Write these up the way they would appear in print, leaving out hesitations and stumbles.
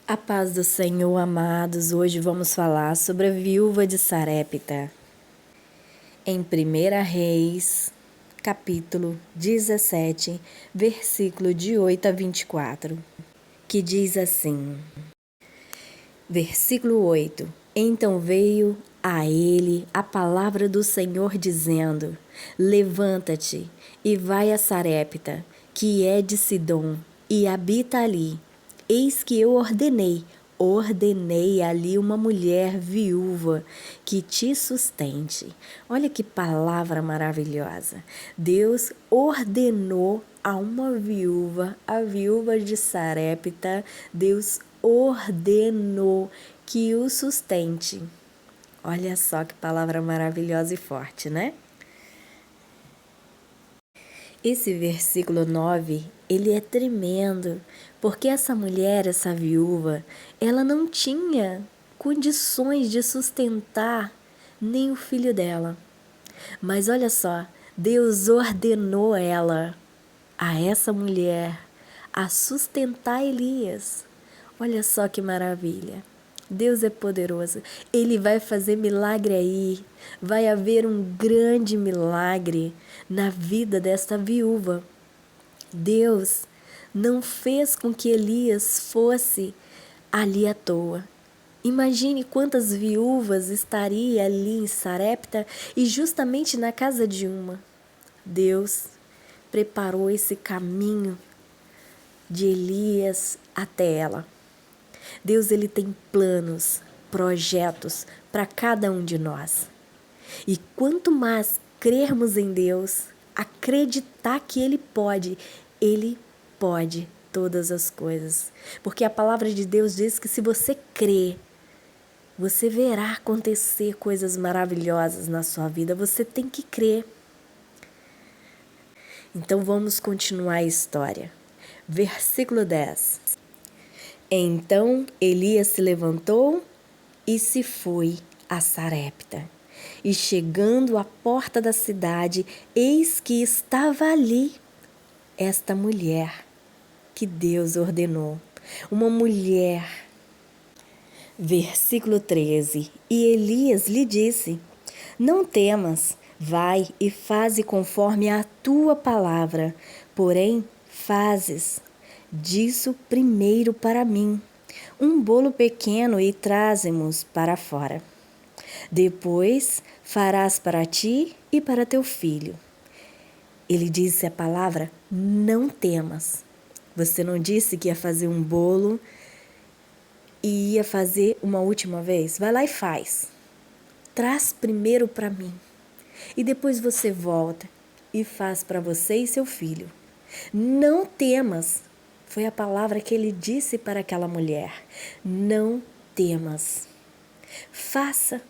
A paz do Senhor, amados, hoje vamos falar sobre a viúva de Sarepta. Em 1 Reis, capítulo 17, versículo de 8 a 24, que diz assim: Versículo 8: Então veio a ele a palavra do Senhor dizendo: Levanta-te e vai a Sarepta, que é de Sidom, e habita ali. Eis que eu ordenei ali uma mulher viúva que te sustente. Olha que palavra maravilhosa. Deus ordenou a uma viúva, a viúva de Sarepta, Deus ordenou que o sustente. Olha só que palavra maravilhosa e forte, né? Esse versículo 9, ele é tremendo, porque essa mulher, essa viúva, ela não tinha condições de sustentar nem o filho dela. Mas olha só, Deus ordenou ela, a essa mulher, a sustentar Elias. Olha só que maravilha. Deus é poderoso. Ele vai fazer milagre aí. Vai haver um grande milagre na vida desta viúva. Deus não fez com que Elias fosse ali à toa. Imagine quantas viúvas estaria ali em Sarepta e justamente na casa de uma. Deus preparou esse caminho de Elias até ela. Deus, ele tem planos, projetos para cada um de nós. E quanto mais crermos em Deus, acreditar que Ele pode todas as coisas. Porque a palavra de Deus diz que se você crer, você verá acontecer coisas maravilhosas na sua vida. Você tem que crer. Então vamos continuar a história. Versículo 10. Então Elias se levantou e se foi a Sarepta. E chegando à porta da cidade, eis que estava ali esta mulher que Deus ordenou. Uma mulher. Versículo 13. E Elias lhe disse: Não temas, vai e faze conforme a tua palavra, porém fazes disso primeiro para mim um bolo pequeno e traze-mos para fora. Depois farás para ti e para teu filho. Ele disse a palavra: não temas. Você não disse que ia fazer um bolo e ia fazer uma última vez? Vai lá e faz. Traz primeiro para mim. E depois você volta e faz para você e seu filho. Não temas. Foi a palavra que ele disse para aquela mulher. Não temas. Faça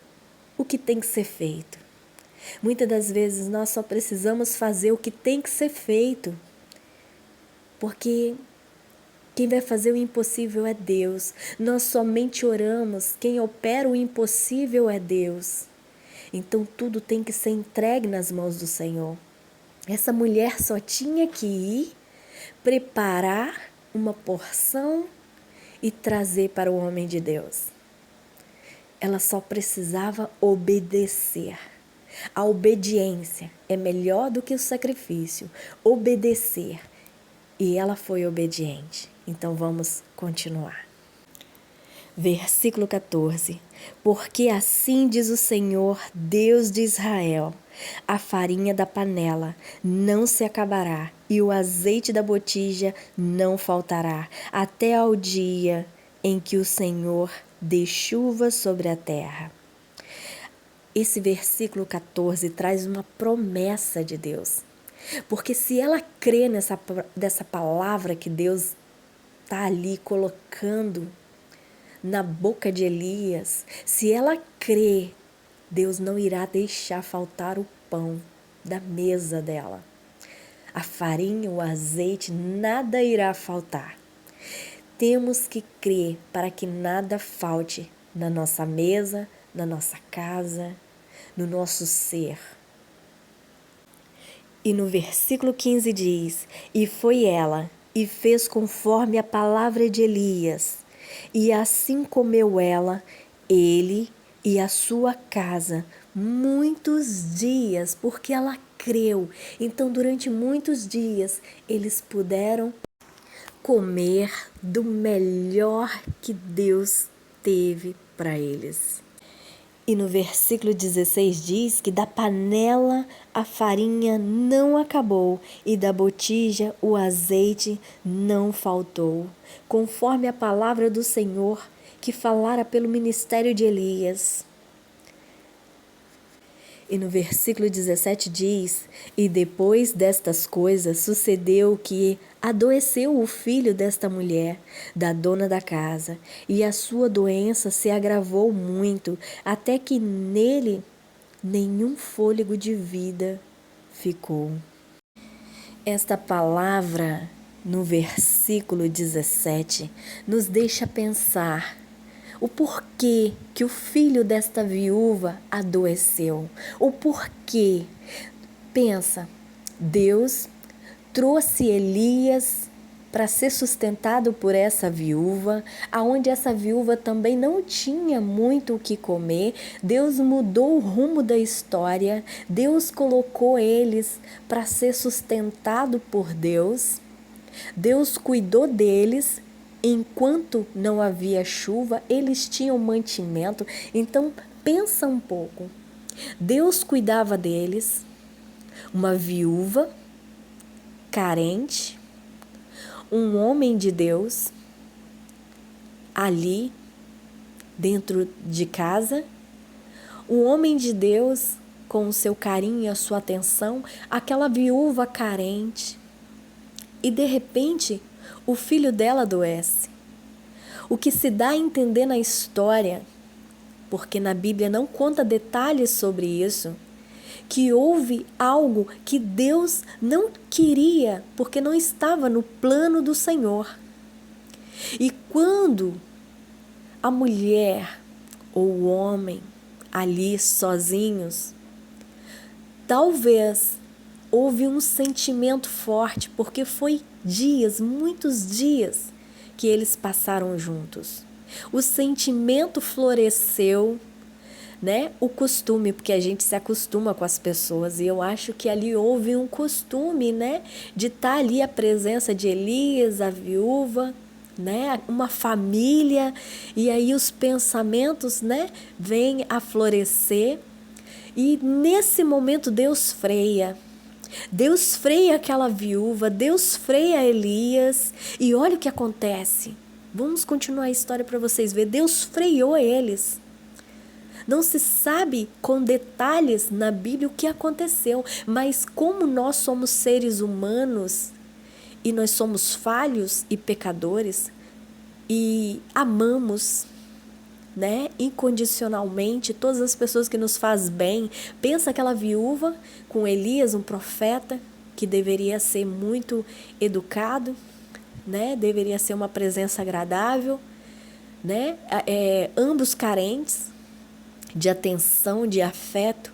o que tem que ser feito. Muitas das vezes nós só precisamos fazer o que tem que ser feito. Porque quem vai fazer o impossível é Deus. Nós somente oramos. Quem opera o impossível é Deus. Então tudo tem que ser entregue nas mãos do Senhor. Essa mulher só tinha que ir, preparar uma porção e trazer para o homem de Deus. Ela só precisava obedecer. A obediência é melhor do que o sacrifício. Obedecer. E ela foi obediente. Então vamos continuar. Versículo 14. Porque assim diz o Senhor, Deus de Israel: a farinha da panela não se acabará e o azeite da botija não faltará, até ao dia em que o Senhor dê chuva sobre a terra. Esse versículo 14 traz uma promessa de Deus. Porque se ela crê dessa palavra que Deus está ali colocando na boca de Elias, se ela crê, Deus não irá deixar faltar o pão da mesa dela. A farinha, o azeite, nada irá faltar. Temos que crer para que nada falte na nossa mesa, na nossa casa, no nosso ser. E no versículo 15 diz: E foi ela, e fez conforme a palavra de Elias. E assim comeu ela, ele e a sua casa muitos dias, porque ela creu. Então, durante muitos dias, eles puderam comer do melhor que Deus teve para eles. E no versículo 16 diz que da panela a farinha não acabou e da botija o azeite não faltou, conforme a palavra do Senhor que falara pelo ministério de Elias. E no versículo 17 diz: E depois destas coisas sucedeu que adoeceu o filho desta mulher, da dona da casa, e a sua doença se agravou muito, até que nele nenhum fôlego de vida ficou. Esta palavra, no versículo 17, nos deixa pensar o porquê que o filho desta viúva adoeceu. O porquê. Pensa, Deus trouxe Elias para ser sustentado por essa viúva, aonde essa viúva também não tinha muito o que comer. Deus mudou o rumo da história. Deus colocou eles para ser sustentado por Deus. Deus cuidou deles. Enquanto não havia chuva, eles tinham mantimento. Então, pensa um pouco. Deus cuidava deles, uma viúva carente, um homem de Deus ali dentro de casa, um homem de Deus com o seu carinho e a sua atenção, aquela viúva carente. E de repente, o filho dela adoece. O que se dá a entender na história, porque na Bíblia não conta detalhes sobre isso, que houve algo que Deus não queria, porque não estava no plano do Senhor. E quando a mulher ou o homem ali sozinhos, talvez houve um sentimento forte, porque foi dias, muitos dias, que eles passaram juntos. O sentimento floresceu, né? O costume, porque a gente se acostuma com as pessoas, e eu acho que ali houve um costume, né? De estar ali a presença de Elias, a viúva, né? Uma família, e aí os pensamentos, né? Vêm a florescer, e nesse momento Deus freia. Deus freia aquela viúva, Deus freia Elias, e olha o que acontece. Vamos continuar a história para vocês verem. Deus freou eles. Não se sabe com detalhes na Bíblia o que aconteceu, mas como nós somos seres humanos e nós somos falhos e pecadores e amamos, né, incondicionalmente todas as pessoas que nos faz bem. Pensa aquela viúva com Elias, um profeta que deveria ser muito educado, né, deveria ser uma presença agradável, né, ambos carentes de atenção, de afeto,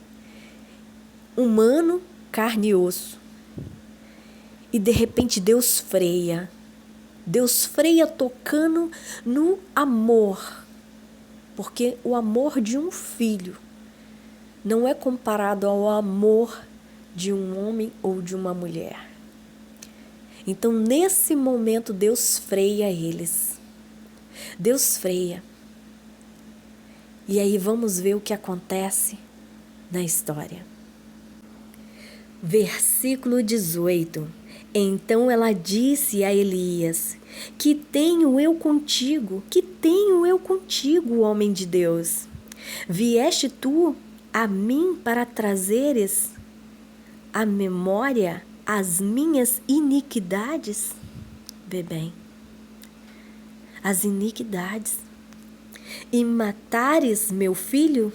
humano, carne e osso. E de repente Deus freia tocando no amor. Porque o amor de um filho não é comparado ao amor de um homem ou de uma mulher. Então, nesse momento, Deus freia eles. Deus freia. E aí vamos ver o que acontece na história. Versículo 18. Então ela disse a Elias: Que tenho eu contigo, homem de Deus? Vieste tu a mim para trazeres à memória as minhas iniquidades? Vê bem, as iniquidades, e matares meu filho?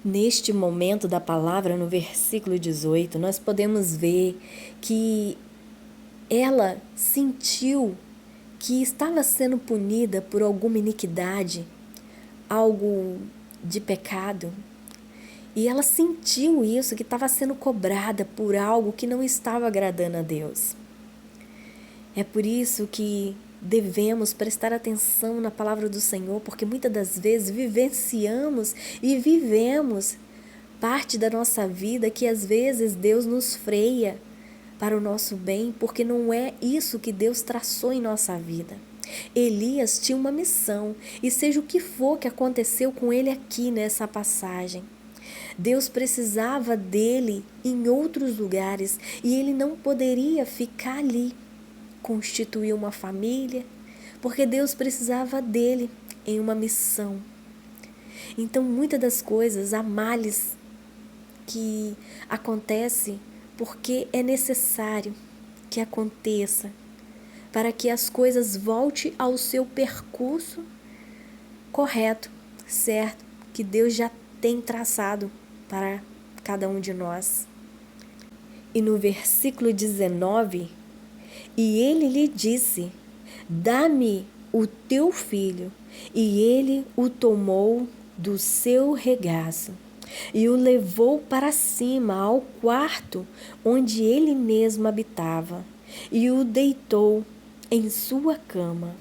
Neste momento da palavra, no versículo 18, nós podemos ver que ela sentiu que estava sendo punida por alguma iniquidade, algo de pecado. E ela sentiu isso, que estava sendo cobrada por algo que não estava agradando a Deus. É por isso que devemos prestar atenção na palavra do Senhor, porque muitas das vezes vivenciamos e vivemos parte da nossa vida que às vezes Deus nos freia para o nosso bem, porque não é isso que Deus traçou em nossa vida. Elias tinha uma missão, e seja o que for que aconteceu com ele aqui nessa passagem, Deus precisava dele em outros lugares e ele não poderia ficar ali, constituir uma família, porque Deus precisava dele em uma missão. Então, muitas das coisas, há males que acontecem porque é necessário que aconteça para que as coisas voltem ao seu percurso correto, certo, que Deus já tem traçado para cada um de nós. E no versículo 19, e ele lhe disse: dá-me o teu filho. E ele o tomou do seu regaço e o levou para cima ao quarto onde ele mesmo habitava e o deitou em sua cama.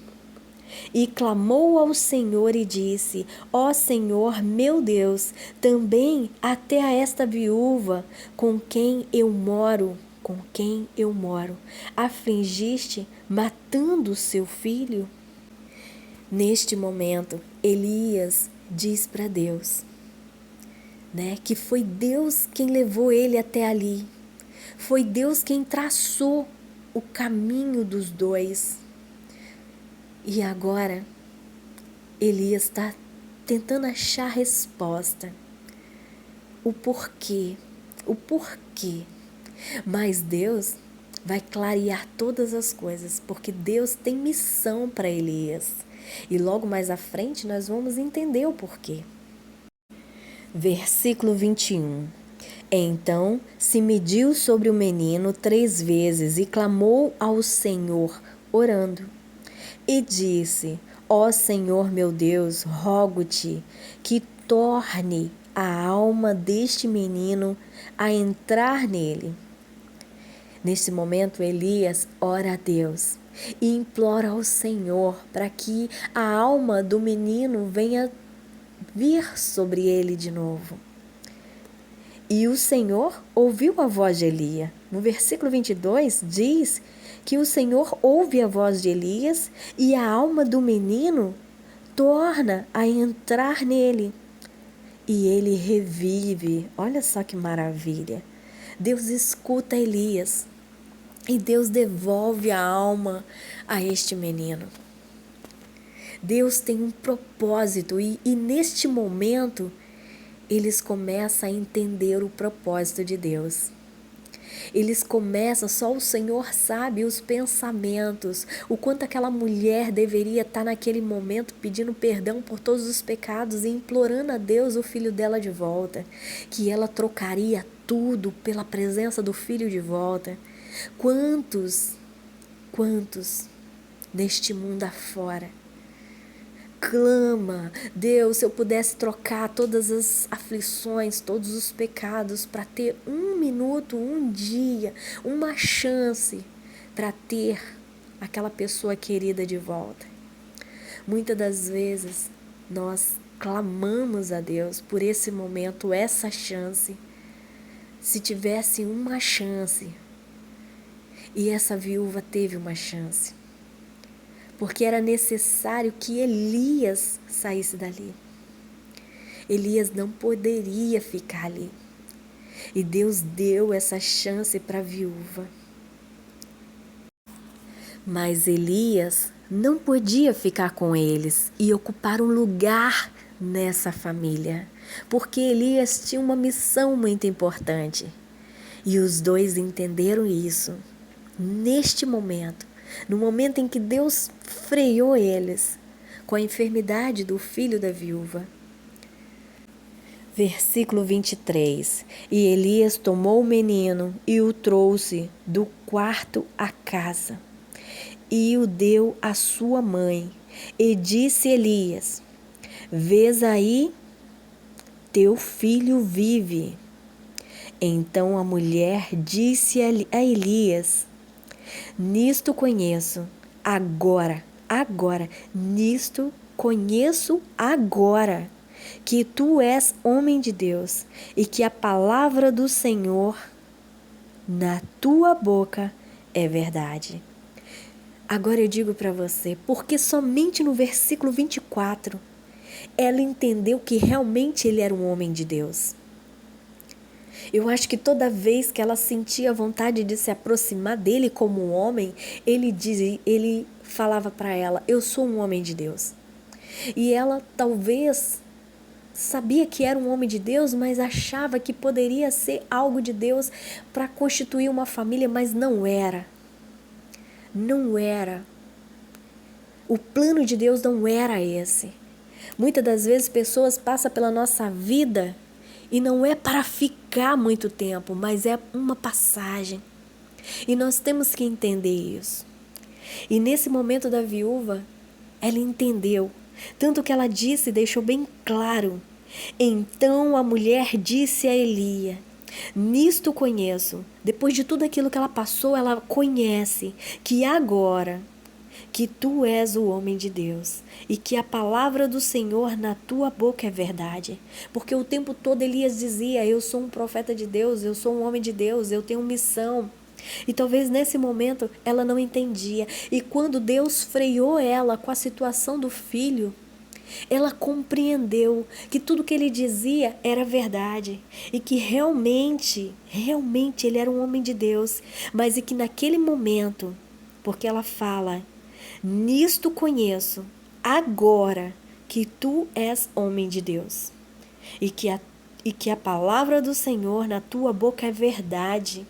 E clamou ao Senhor e disse: ó Senhor meu Deus, também até a esta viúva com quem eu moro, afligiste matando seu filho? Neste momento, Elias diz para Deus, que foi Deus quem levou ele até ali. Foi Deus quem traçou o caminho dos dois. E agora, Elias está tentando achar a resposta. O porquê. Mas Deus vai clarear todas as coisas, porque Deus tem missão para Elias. E logo mais à frente nós vamos entender o porquê. Versículo 21. Então se mediu sobre o menino 3 vezes e clamou ao Senhor, orando. E disse: ó Senhor meu Deus, rogo-te que torne a alma deste menino a entrar nele. Nesse momento, Elias ora a Deus e implora ao Senhor para que a alma do menino venha vir sobre ele de novo. E o Senhor ouviu a voz de Elias. No versículo 22 diz que o Senhor ouve a voz de Elias e a alma do menino torna a entrar nele. E ele revive. Olha só que maravilha. Deus escuta Elias e Deus devolve a alma a este menino. Deus tem um propósito e neste momento eles começam a entender o propósito de Deus. Eles começam, só o Senhor sabe os pensamentos, o quanto aquela mulher deveria estar naquele momento pedindo perdão por todos os pecados e implorando a Deus o filho dela de volta, que ela trocaria tudo pela presença do filho de volta. Quantos neste mundo afora clama: Deus, se eu pudesse trocar todas as aflições, todos os pecados para ter um minuto, um dia, uma chance para ter aquela pessoa querida de volta. Muitas das vezes nós clamamos a Deus por esse momento, essa chance. Se tivesse uma chance, e essa viúva teve uma chance, porque era necessário que Elias saísse dali. Elias não poderia ficar ali. E Deus deu essa chance para a viúva. Mas Elias não podia ficar com eles e ocupar um lugar nessa família, porque Elias tinha uma missão muito importante. E os dois entenderam isso neste momento. No momento em que Deus freou eles com a enfermidade do filho da viúva. Versículo 23. E Elias tomou o menino e o trouxe do quarto à casa e o deu à sua mãe. E disse Elias: vês aí, teu filho vive. Então a mulher disse a Elias: nisto conheço, agora agora. Nisto conheço agora que tu és homem de Deus e que a palavra do Senhor na tua boca é verdade. Agora eu digo para você, porque somente no versículo 24 ela entendeu que realmente ele era um homem de Deus. Eu acho que toda vez que ela sentia vontade de se aproximar dele como um homem, ele falava para ela: eu sou um homem de Deus. E ela talvez sabia que era um homem de Deus, mas achava que poderia ser algo de Deus para constituir uma família, mas não era. Não era. O plano de Deus não era esse. Muitas das vezes pessoas passam pela nossa vida e não é para ficar muito tempo, mas é uma passagem. E nós temos que entender isso. E nesse momento da viúva, ela entendeu. Tanto que ela disse, deixou bem claro. Então a mulher disse a Elia: nisto conheço. Depois de tudo aquilo que ela passou, ela conhece que agora que tu és o homem de Deus e que a palavra do Senhor na tua boca é verdade. Porque o tempo todo Elias dizia: eu sou um profeta de Deus, eu sou um homem de Deus, eu tenho missão. E talvez nesse momento ela não entendia. E quando Deus freou ela com a situação do filho, ela compreendeu que tudo que ele dizia era verdade e que realmente ele era um homem de Deus, mas e que naquele momento, porque ela fala: nisto conheço agora que tu és homem de Deus e que a palavra do Senhor na tua boca é verdade.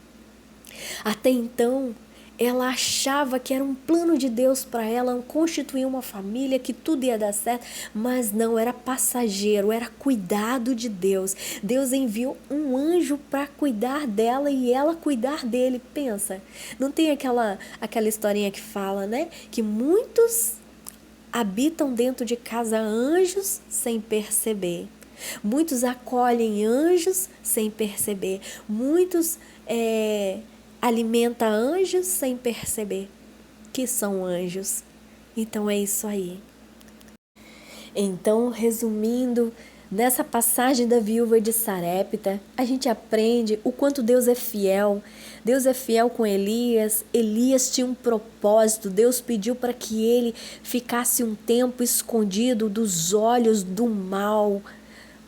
Até então, ela achava que era um plano de Deus para ela constituir uma família, que tudo ia dar certo, mas não, era passageiro, era cuidado de Deus. Deus enviou um anjo para cuidar dela e ela cuidar dele. Pensa, não tem aquela historinha que fala, né? Que muitos habitam dentro de casa anjos sem perceber. Muitos acolhem anjos sem perceber. Muitos alimenta anjos sem perceber que são anjos. Então é isso aí. Então, resumindo, nessa passagem da viúva de Sarepta, a gente aprende o quanto Deus é fiel. Deus é fiel com Elias. Elias tinha um propósito. Deus pediu para que ele ficasse um tempo escondido dos olhos do mal,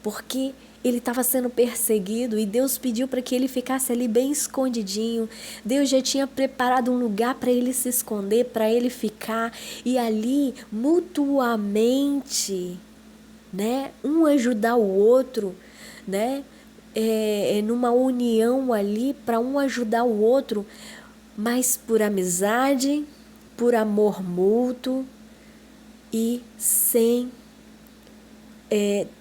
porque ele estava sendo perseguido e Deus pediu para que ele ficasse ali bem escondidinho. Deus já tinha preparado um lugar para ele se esconder, para ele ficar, e ali mutuamente, né, um ajudar o outro, né, numa união ali para um ajudar o outro, mas por amizade, por amor mútuo e sem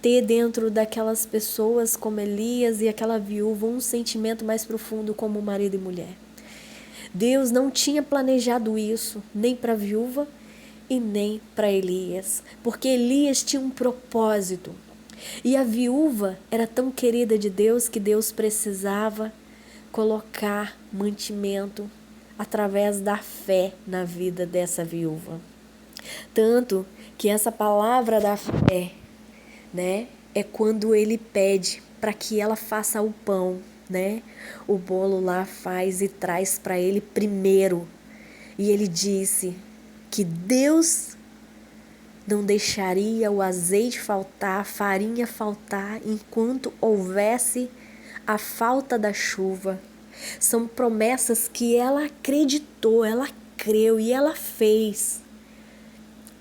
ter dentro daquelas pessoas como Elias e aquela viúva um sentimento mais profundo como marido e mulher. Deus não tinha planejado isso nem para a viúva e nem para Elias, porque Elias tinha um propósito e a viúva era tão querida de Deus que Deus precisava colocar mantimento através da fé na vida dessa viúva. Tanto que essa palavra da fé, né, é quando ele pede para que ela faça o pão, né? O bolo lá faz e traz para ele primeiro. E ele disse que Deus não deixaria o azeite faltar, a farinha faltar, enquanto houvesse a falta da chuva. São promessas que ela acreditou, ela creu e ela fez.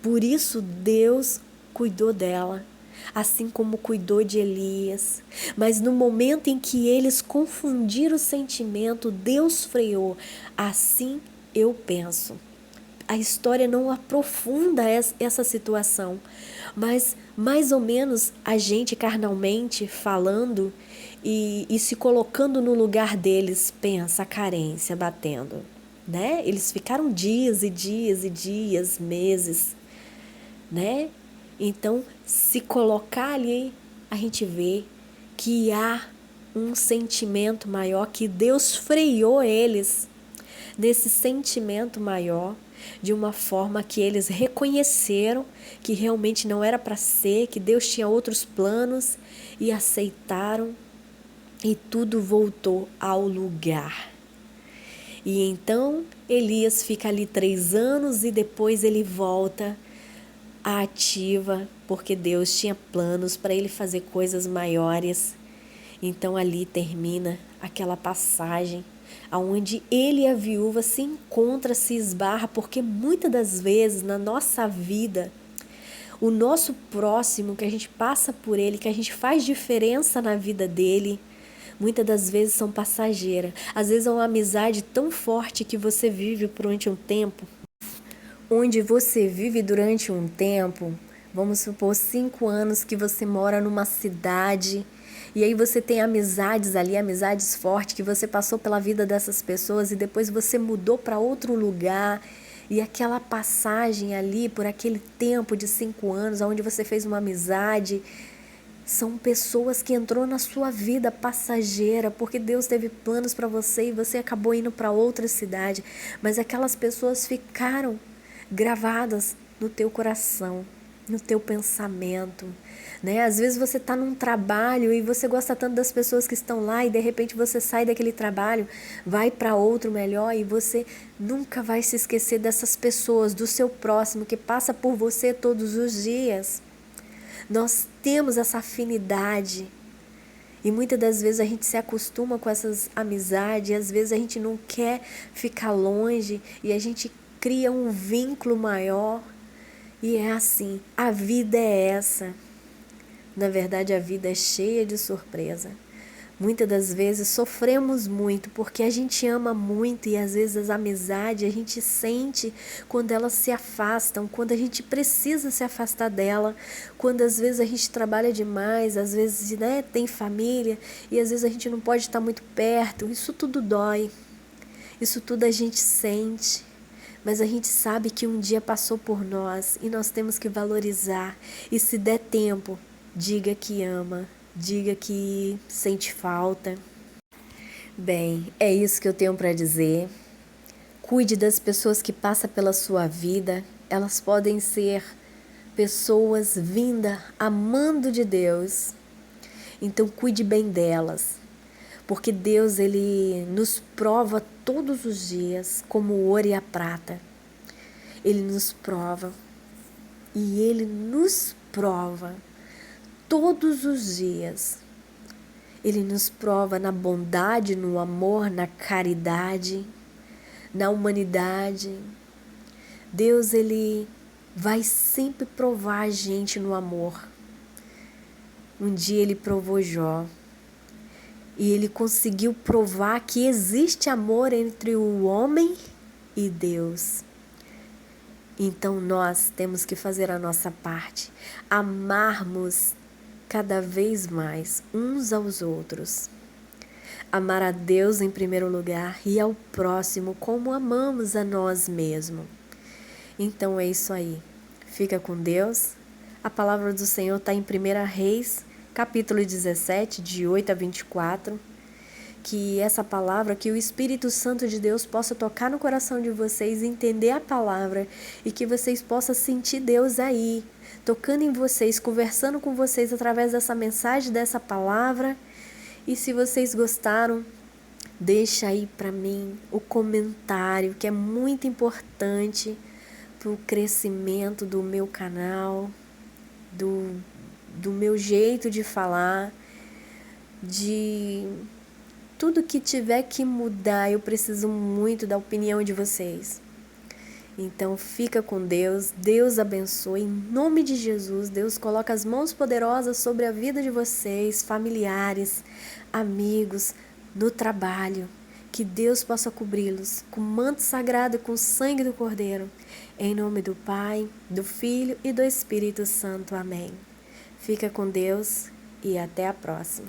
Por isso Deus cuidou dela, assim como cuidou de Elias. Mas no momento em que eles confundiram o sentimento, Deus freou. Assim eu penso. A história não aprofunda essa situação, mas mais ou menos a gente carnalmente falando e se colocando no lugar deles, pensa a carência batendo, né? Eles ficaram dias e dias e dias, meses, né? Então, se colocar ali, a gente vê que há um sentimento maior, que Deus freou eles nesse sentimento maior, de uma forma que eles reconheceram que realmente não era para ser, que Deus tinha outros planos e aceitaram, e tudo voltou ao lugar. E então Elias fica ali 3 anos e depois ele volta à ativa, porque Deus tinha planos para ele fazer coisas maiores. Então ali termina aquela passagem onde ele e a viúva se encontram, se esbarra, porque muitas das vezes na nossa vida, o nosso próximo, que a gente passa por ele, que a gente faz diferença na vida dele, muitas das vezes são passageiras. Às vezes é uma amizade tão forte que você vive durante um tempo, vamos supor 5 anos que você mora numa cidade, e aí você tem amizades ali, amizades fortes, que você passou pela vida dessas pessoas e depois você mudou para outro lugar, e aquela passagem ali por aquele tempo de 5 anos, onde você fez uma amizade, são pessoas que entrou na sua vida passageira, porque Deus teve planos para você e você acabou indo para outra cidade, mas aquelas pessoas ficaram gravadas no teu coração, no teu pensamento, né? Às vezes você está num trabalho e você gosta tanto das pessoas que estão lá e de repente você sai daquele trabalho, vai para outro melhor e você nunca vai se esquecer dessas pessoas, do seu próximo que passa por você todos os dias. Nós temos essa afinidade e muitas das vezes a gente se acostuma com essas amizades e às vezes a gente não quer ficar longe e a gente cria um vínculo maior. E é assim, a vida é essa. Na verdade, a vida é cheia de surpresa. Muitas das vezes sofremos muito porque a gente ama muito e às vezes as amizades a gente sente quando elas se afastam, quando a gente precisa se afastar dela, quando às vezes a gente trabalha demais, às vezes, né, tem família e às vezes a gente não pode estar muito perto. Isso tudo dói, isso tudo a gente sente. Mas a gente sabe que um dia passou por nós e nós temos que valorizar. E se der tempo, diga que ama, diga que sente falta. Bem, é isso que eu tenho para dizer. Cuide das pessoas que passam pela sua vida. Elas podem ser pessoas vindas amando de Deus. Então cuide bem delas. Porque Deus, Ele nos prova todos os dias como o ouro e a prata. Ele nos prova e Ele nos prova todos os dias. Ele nos prova na bondade, no amor, na caridade, na humanidade. Deus, Ele vai sempre provar a gente no amor. Um dia Ele provou Jó. E ele conseguiu provar que existe amor entre o homem e Deus. Então nós temos que fazer a nossa parte, amarmos cada vez mais uns aos outros. Amar a Deus em primeiro lugar e ao próximo como amamos a nós mesmos. Então é isso aí. Fica com Deus. A palavra do Senhor está em 1 Reis, capítulo 17, de 8 a 24, que essa palavra, que o Espírito Santo de Deus possa tocar no coração de vocês, entender a palavra e que vocês possam sentir Deus aí, tocando em vocês, conversando com vocês através dessa mensagem, dessa palavra. E se vocês gostaram, deixa aí para mim o comentário, que é muito importante para o crescimento do meu canal, do meu jeito de falar, de tudo que tiver que mudar. Eu preciso muito da opinião de vocês. Então fica com Deus, Deus abençoe, em nome de Jesus. Deus coloca as mãos poderosas sobre a vida de vocês, familiares, amigos, no trabalho. Que Deus possa cobri-los com o manto sagrado e com o sangue do Cordeiro. Em nome do Pai, do Filho e do Espírito Santo. Amém. Fica com Deus e até a próxima.